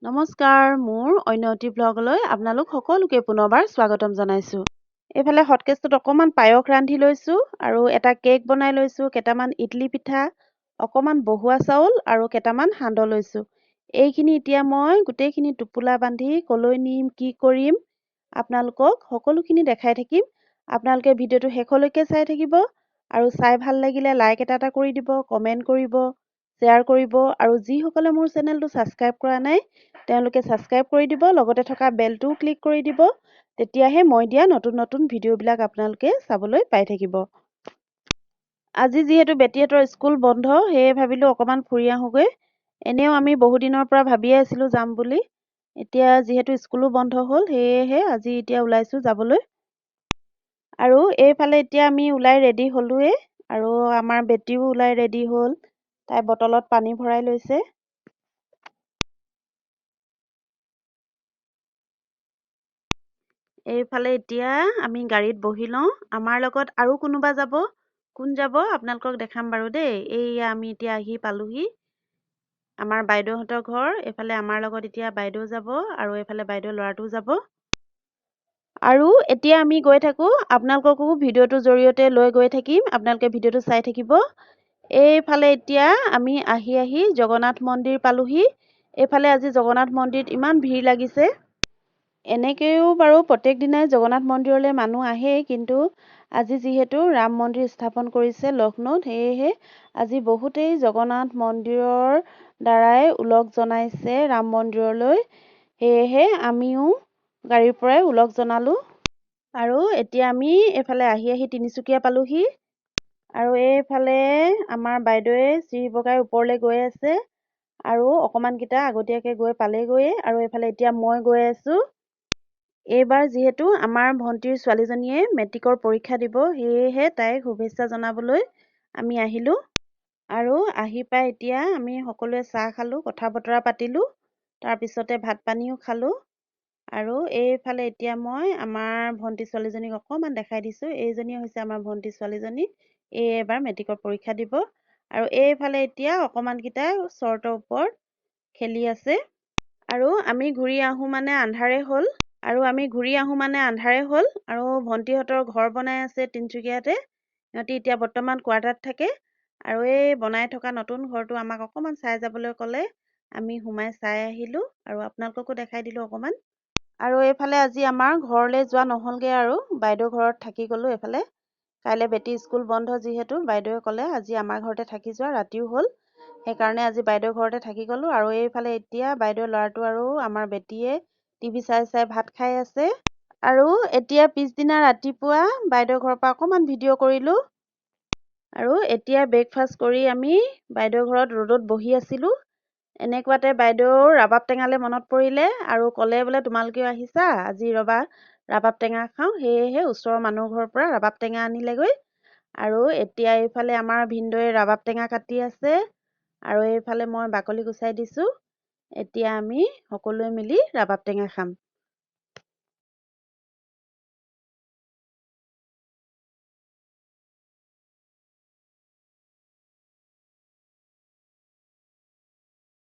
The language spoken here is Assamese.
নমস্কাৰ, মোৰ অন্যটি ব্লগলৈ আপোনালোক সকলোকে পুনৰবাৰ স্বাগতম জনাইছোঁ। এইফালে হটকেছটোত অকণমান পায়স ৰান্ধি লৈছোঁ আৰু এটা কেক বনাই লৈছোঁ, কেইটামান ইডলি পিঠা, অকণমান বহুৱা চাউল আৰু কেইটামান সান্দহ লৈছোঁ। এইখিনি এতিয়া মই গোটেইখিনি টোপোলা বান্ধি কলৈ নিম, কি কৰিম আপোনালোকক সকলোখিনি দেখাই থাকিম। আপোনালোকে ভিডিঅ'টো শেষলৈকে চাই থাকিব আৰু চাই ভাল লাগিলে লাইক এটা কৰি দিব, কমেণ্ট কৰিব, শ্বেয়াৰ কৰিব আৰু যিসকলে মোৰ চেনেলটো ছাবস্ক্ৰাইব কৰা নাই তেওঁলোকে ছাবস্ক্ৰাইব কৰি দিব, লগতে থকা বেলটোও ক্লিক কৰি দিব। তেতিয়াহে মই দিয়া নতুন নতুন ভিডিঅ'বিলাক আপোনালোকে চাবলৈ পাই থাকিব। আজি যিহেতু বেটীহঁতৰ স্কুল বন্ধ, সেয়ে ভাবিলোঁ অকণমান ফুৰি আহোঁগৈ। এনেও আমি বহুদিনৰ পৰা ভাবিয়ে আছিলোঁ যাম বুলি। এতিয়া যিহেতু স্কুলো বন্ধ হ'ল, সেয়েহে আজি এতিয়া ওলাইছোঁ যাবলৈ। আৰু এইফালে এতিয়া আমি ওলাই ৰেডি হ'লোৱে আৰু আমাৰ বেটীও ওলাই ৰেডি হ'ল। তাই বটলত পানী ভৰাই লৈছে। এইফালে এতিয়া আমি গাড়ীত বহি লওঁ। আমাৰ লগত আৰু কোনোবা যাব। কোন যাব আপোনালোকক দেখাম বাৰু দেই। এইয়া আমি এতিয়া আহি পালোহি আমাৰ বাইদেউহঁতৰ ঘৰ। এইফালে আমাৰ লগত এতিয়া বাইদেউ যাব আৰু এইফালে বাইদেউ ল'ৰাটোও যাব। আৰু এতিয়া আমি গৈ থাকোঁ, আপোনালোককো ভিডিঅ'টোৰ জৰিয়তে লৈ গৈ থাকিম। আপোনালোকে ভিডিঅ'টো চাই থাকিব। এইফালে এতিয়া আমি আহি জগন্নাথ মন্দিৰ পালোহি। এইফালে আজি জগন্নাথ মন্দিৰত ইমান ভিৰ লাগিছে। এনেকৈও বাৰু প্ৰত্যেক দিনাই জগন্নাথ মন্দিৰলৈ মানুহ আহেই, কিন্তু আজি যিহেতু ৰাম মন্দিৰ স্থাপন কৰিছে লক্ষ্ণৌত, সেয়েহে আজি বহুতেই জগন্নাথ মন্দিৰৰ দ্বাৰাই ওলগ জনাইছে ৰাম মন্দিৰলৈ। সেয়েহে আমিও গাড়ীৰ পৰাই ওলগ জনালোঁ। আৰু এতিয়া আমি এইফালে আহি তিনিচুকীয়া পালোহি। আৰু এইফালে আমাৰ বাইদেৱে চিৰি বগাই ওপৰলৈ গৈ আছে আৰু অকণমানকেইটা আগতীয়াকৈ গৈ পালেগৈয়ে। আৰু এইফালে এতিয়া মই গৈ আছোঁ। এইবাৰ যিহেতু আমাৰ ভণ্টিৰ ছোৱালীজনীয়ে মেট্ৰিকৰ পৰীক্ষা দিব, সেয়েহে তাইক শুভেচ্ছা জনাবলৈ আমি আহিলোঁ। আৰু আহি পাই এতিয়া আমি সকলোৱে চাহ খালোঁ, কথা বতৰা পাতিলোঁ, তাৰপিছতে ভাত পানীও খালোঁ। আৰু এইফালে এতিয়া মই আমাৰ ভণ্টি ছোৱালীজনীক অকণমান দেখাই দিছোঁ। এইজনী হৈছে আমাৰ ভণ্টি ছোৱালীজনী। এই এবাৰ মেট্ৰিকৰ পৰীক্ষা দিব। আৰু এইফালে এতিয়া অকণমানকেইটা চৰ্টৰ ওপৰত খেলি আছে। আৰু আমি ঘূৰি আহোঁ মানে আন্ধাৰে হ'ল। আৰু ভণ্টিহঁতৰ ঘৰ বনাই আছে তিনিচুকীয়াতে। সিহঁতি এতিয়া বৰ্তমান কোৱাৰ্টাৰত থাকে। আৰু এই বনাই থকা নতুন ঘৰটো আমাক অকণমান চাই যাবলৈ ক'লে। আমি সোমাই চাই আহিলোঁ আৰু আপোনালোককো দেখাই দিলোঁ অকণমান। আৰু এইফালে আজি আমাৰ ঘৰলৈ যোৱা নহ'লগৈ আৰু বাইদেউ ঘৰত থাকি গ'লোঁ এইফালে। কাইলৈ বেটী স্কুল বন্ধ যিহেতু বাইদেৱে ক'লে আজি আমাৰ ঘৰতে থাকি যোৱা, ৰাতিও হ'ল। সেইকাৰণে আজি বাইদেউ ঘৰতে থাকি গ'লোঁ। আৰু এইফালে এতিয়া বাইদেউ ল'ৰাটো আৰু আমাৰ বেটীয়ে টিভি চাই চাই ভাত খাই আছে। আৰু এতিয়া পিছদিনা ৰাতিপুৱা বাইদেউ ঘৰৰ পৰা অকণমান ভিডিঅ' কৰিলোঁ। আৰু এতিয়া ব্ৰেকফাষ্ট কৰি আমি বাইদেউ ঘৰত ৰ'দত বহি আছিলোঁ। এনেকুৱাতে বাইদেউৰ ৰাবাব টেঙালৈ মনত পৰিলে আৰু ক'লে বোলে তোমালোকেও আহিছা, আজি ৰ'বা ৰাবাব টেঙা খাওঁ। সেয়েহে ওচৰৰ মানুহ ঘৰৰ পৰা ৰাবাব টেঙা আনিলেগৈ। আৰু এতিয়া এইফালে আমাৰ ভিনদেউৱে ৰাবাব টেঙা কাটি আছে আৰু এইফালে মই বাকলি গুচাই দিছোঁ। এতিয়া আমি সকলোৱে মিলি ৰাবাব টেঙা খাম।